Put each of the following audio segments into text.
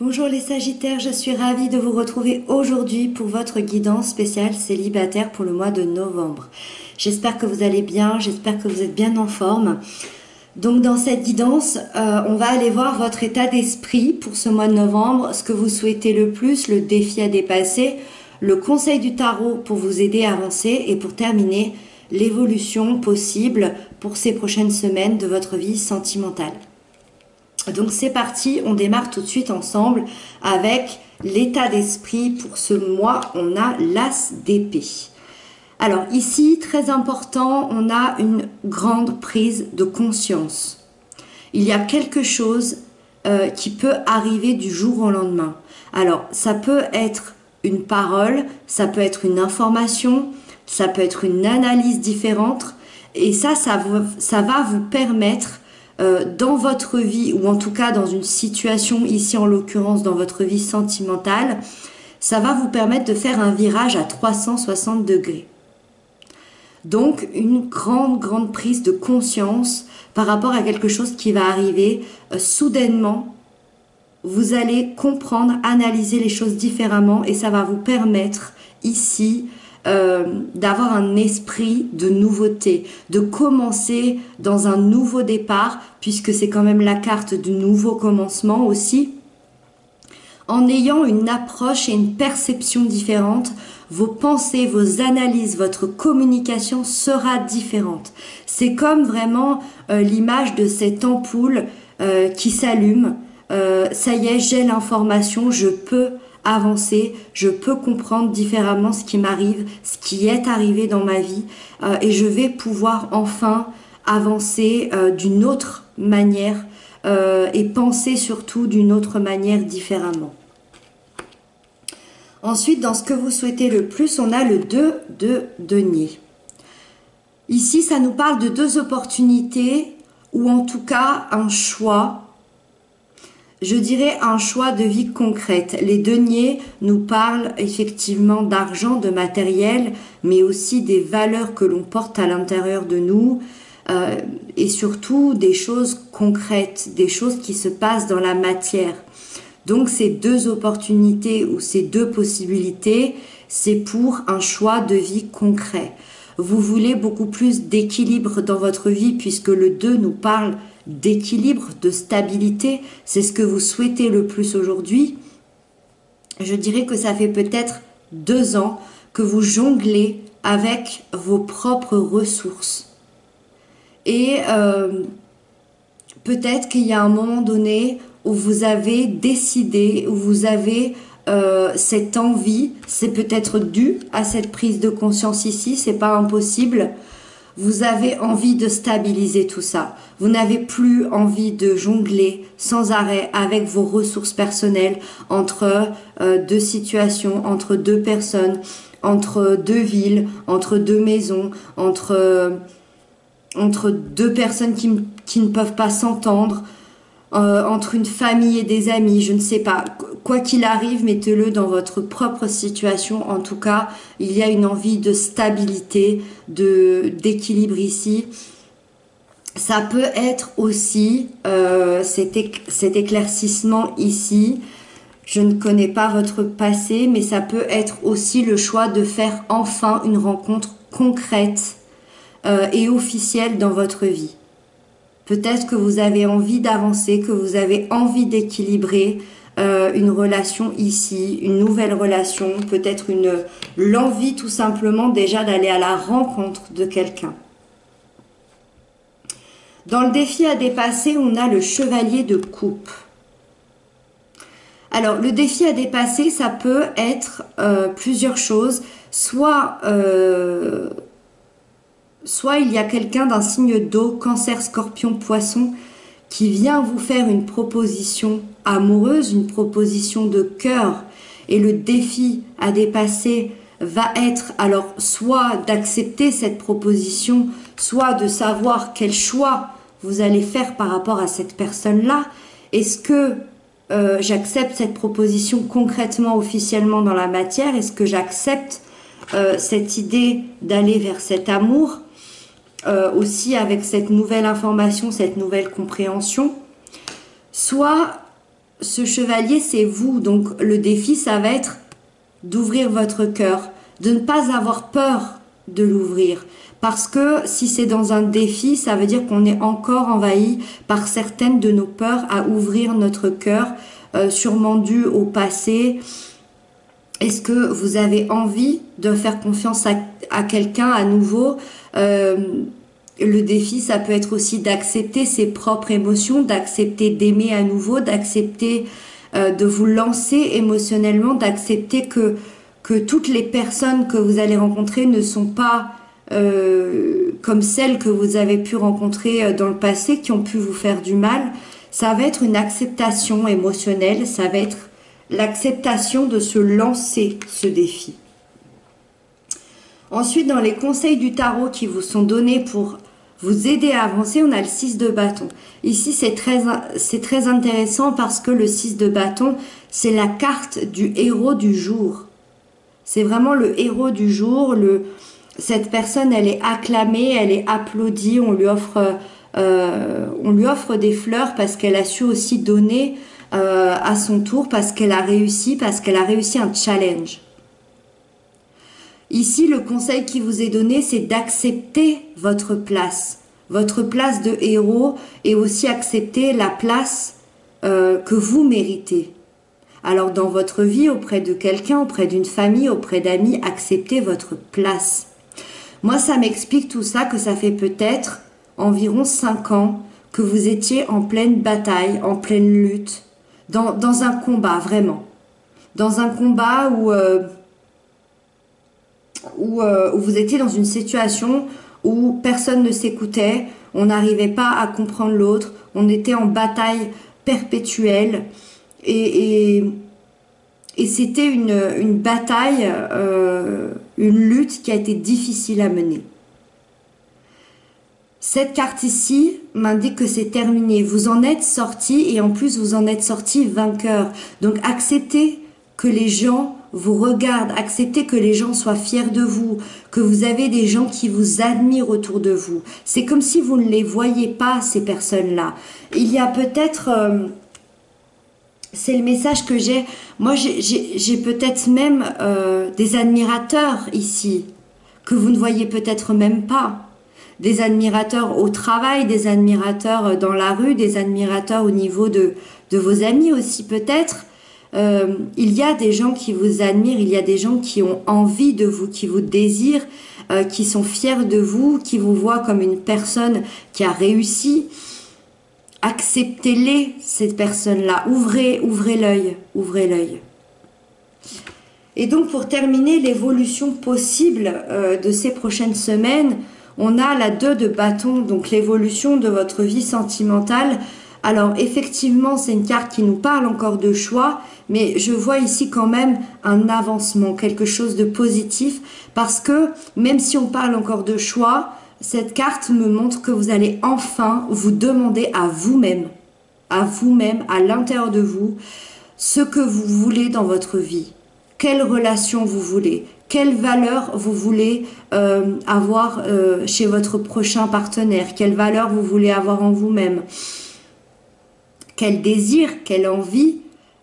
Bonjour les Sagittaires, je suis ravie de vous retrouver aujourd'hui pour votre guidance spéciale célibataire pour le mois de novembre. J'espère que vous allez bien, j'espère que vous êtes bien en forme. Donc dans cette guidance, on va aller voir votre état d'esprit pour ce mois de novembre, ce que vous souhaitez le plus, le défi à dépasser, le conseil du tarot pour vous aider à avancer et pour terminer, l'évolution possible pour ces prochaines semaines de votre vie sentimentale. Donc c'est parti, on démarre tout de suite ensemble avec l'état d'esprit. Pour ce mois, on a l'As d'épée. Alors ici, très important, on a une grande prise de conscience. Il y a quelque chose qui peut arriver du jour au lendemain. Alors ça peut être une parole, ça peut être une information, ça peut être une analyse différente. Et ça va vous permettre dans votre vie, ou en tout cas dans une situation, ici en l'occurrence dans votre vie sentimentale, ça va vous permettre de faire un virage à 360 degrés. Donc une grande prise de conscience par rapport à quelque chose qui va arriver soudainement. Vous allez comprendre, analyser les choses différemment et ça va vous permettre ici d'avoir un esprit de nouveauté, de commencer dans un nouveau départ, puisque c'est quand même la carte du nouveau commencement aussi. En ayant une approche et une perception différente, vos pensées, vos analyses, votre communication sera différente. C'est comme vraiment l'image de cette ampoule qui s'allume. Ça y est, j'ai l'information, je peux avancer, je peux comprendre différemment ce qui m'arrive, ce qui est arrivé dans ma vie et je vais pouvoir enfin avancer d'une autre manière et penser surtout d'une autre manière différemment. Ensuite, dans ce que vous souhaitez le plus, on a le 2 de denier. Ici, ça nous parle de deux opportunités ou en tout cas un choix. Je dirais un choix de vie concrète. Les deniers nous parlent effectivement d'argent, de matériel, mais aussi des valeurs que l'on porte à l'intérieur de nous et surtout des choses concrètes, des choses qui se passent dans la matière. Donc ces deux opportunités ou ces deux possibilités, c'est pour un choix de vie concret. Vous voulez beaucoup plus d'équilibre dans votre vie puisque le 2 nous parle d'équilibre, de stabilité, c'est ce que vous souhaitez le plus aujourd'hui. Je dirais que ça fait peut-être 2 ans que vous jonglez avec vos propres ressources. Et peut-être qu'il y a un moment donné où vous avez décidé, où vous avez cette envie, c'est peut-être dû à cette prise de conscience ici, c'est pas impossible. Vous avez envie de stabiliser tout ça. Vous n'avez plus envie de jongler sans arrêt avec vos ressources personnelles entre deux situations, entre deux personnes, entre deux villes, entre deux maisons, entre deux personnes qui ne peuvent pas s'entendre, entre une famille et des amis, je ne sais pas. Quoi qu'il arrive, mettez-le dans votre propre situation. En tout cas, il y a une envie de stabilité, d'équilibre ici. Ça peut être aussi cet éclaircissement ici. Je ne connais pas votre passé, mais ça peut être aussi le choix de faire enfin une rencontre concrète et officielle dans votre vie. Peut-être que vous avez envie d'avancer, que vous avez envie d'équilibrer une relation ici, une nouvelle relation, peut-être l'envie tout simplement déjà d'aller à la rencontre de quelqu'un. Dans le défi à dépasser, on a le chevalier de coupe. Alors, le défi à dépasser, ça peut être plusieurs choses. Soit il y a quelqu'un d'un signe d'eau, cancer, scorpion, poisson, qui vient vous faire une proposition amoureuse, une proposition de cœur. Et le défi à dépasser va être alors soit d'accepter cette proposition, soit de savoir quel choix vous allez faire par rapport à cette personne-là. Est-ce que j'accepte cette proposition concrètement, officiellement dans la matière? Est-ce que j'accepte cette idée d'aller vers cet amour aussi avec cette nouvelle information, cette nouvelle compréhension? Soit ce chevalier, c'est vous. Donc le défi, ça va être d'ouvrir votre cœur, de ne pas avoir peur de l'ouvrir. Parce que si c'est dans un défi, ça veut dire qu'on est encore envahi par certaines de nos peurs à ouvrir notre cœur, sûrement dû au passé. Est-ce que vous avez envie de faire confiance à quelqu'un à nouveau? Le défi, ça peut être aussi d'accepter ses propres émotions, d'accepter d'aimer à nouveau, d'accepter de vous lancer émotionnellement, d'accepter que toutes les personnes que vous allez rencontrer ne sont pas comme celles que vous avez pu rencontrer dans le passé, qui ont pu vous faire du mal. Ça va être une acceptation émotionnelle, ça va être l'acceptation de se lancer ce défi. Ensuite, dans les conseils du tarot qui vous sont donnés pour vous aider à avancer, on a le 6 de bâton. Ici, c'est très intéressant parce que le 6 de bâton, c'est la carte du héros du jour. C'est vraiment le héros du jour. Cette personne, elle est acclamée, elle est applaudie, on lui offre des fleurs parce qu'elle a su aussi donner à son tour, parce qu'elle a réussi un challenge. Ici, le conseil qui vous est donné, c'est d'accepter votre place de héros, et aussi accepter la place que vous méritez. Alors, dans votre vie, auprès de quelqu'un, auprès d'une famille, auprès d'amis, acceptez votre place. Moi, ça m'explique tout ça, que ça fait peut-être environ 5 ans que vous étiez en pleine bataille, en pleine lutte, dans un combat, vraiment. Dans un combat où vous étiez dans une situation où personne ne s'écoutait, on n'arrivait pas à comprendre l'autre, on était en bataille perpétuelle, et c'était une bataille, une lutte qui a été difficile à mener. Cette carte ici m'indique que c'est terminé, vous en êtes sorti, et en plus vous en êtes sorti vainqueur. Donc acceptez que les gens vous regardent, acceptez que les gens soient fiers de vous, que vous avez des gens qui vous admirent autour de vous. C'est comme si vous ne les voyiez pas, ces personnes-là. Il y a peut-être... c'est le message que j'ai. Moi, j'ai peut-être même des admirateurs ici, que vous ne voyez peut-être même pas. Des admirateurs au travail, des admirateurs dans la rue, des admirateurs au niveau de vos amis aussi peut-être. Il y a des gens qui vous admirent, il y a des gens qui ont envie de vous, qui vous désirent, qui sont fiers de vous, qui vous voient comme une personne qui a réussi. Acceptez-les, ces personnes-là. Ouvrez l'œil, ouvrez l'œil. Et donc, pour terminer l'évolution possible de ces prochaines semaines, on a la 2 de bâton, donc l'évolution de votre vie sentimentale. Alors, effectivement, c'est une carte qui nous parle encore de choix, mais je vois ici quand même un avancement, quelque chose de positif, parce que même si on parle encore de choix, cette carte me montre que vous allez enfin vous demander à vous-même, à l'intérieur de vous, ce que vous voulez dans votre vie. Quelle relation vous voulez? Quelle valeur vous voulez avoir chez votre prochain partenaire? Quelle valeur vous voulez avoir en vous-même? Quel désir, quelle envie?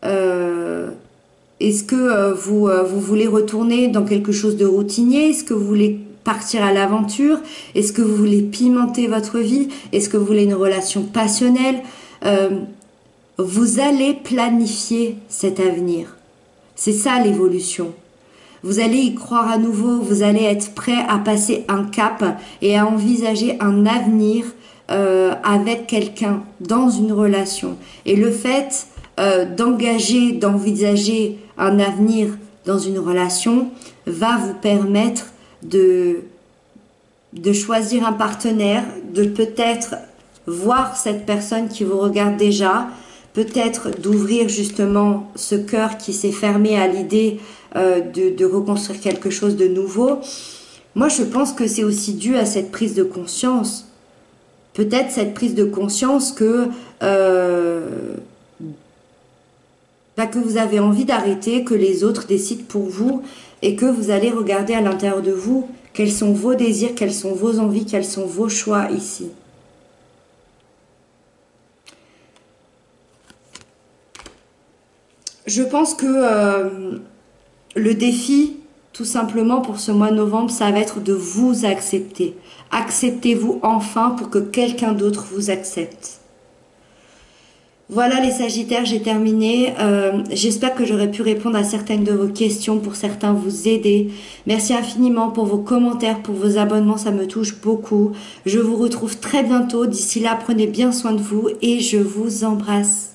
Est-ce que vous voulez retourner dans quelque chose de routinier? Est-ce que vous voulez partir à l'aventure? Est-ce que vous voulez pimenter votre vie? Est-ce que vous voulez une relation passionnelle? Vous allez planifier cet avenir. C'est ça l'évolution. Vous allez y croire à nouveau, vous allez être prêt à passer un cap et à envisager un avenir avec quelqu'un dans une relation. Et le fait d'envisager un avenir dans une relation va vous permettre de choisir un partenaire, de peut-être voir cette personne qui vous regarde déjà, peut-être d'ouvrir justement ce cœur qui s'est fermé à l'idée de reconstruire quelque chose de nouveau. Moi, je pense que c'est aussi dû à cette prise de conscience. Peut-être cette prise de conscience que vous avez envie d'arrêter, que les autres décident pour vous, et que vous allez regarder à l'intérieur de vous quels sont vos désirs, quelles sont vos envies, quels sont vos choix ici. je pense que le défi, tout simplement pour ce mois de novembre, ça va être de vous accepter. Acceptez-vous enfin pour que quelqu'un d'autre vous accepte. Voilà les Sagittaires, j'ai terminé. J'espère que j'aurai pu répondre à certaines de vos questions, pour certains vous aider. Merci infiniment pour vos commentaires, pour vos abonnements, ça me touche beaucoup. Je vous retrouve très bientôt. D'ici là, prenez bien soin de vous et je vous embrasse.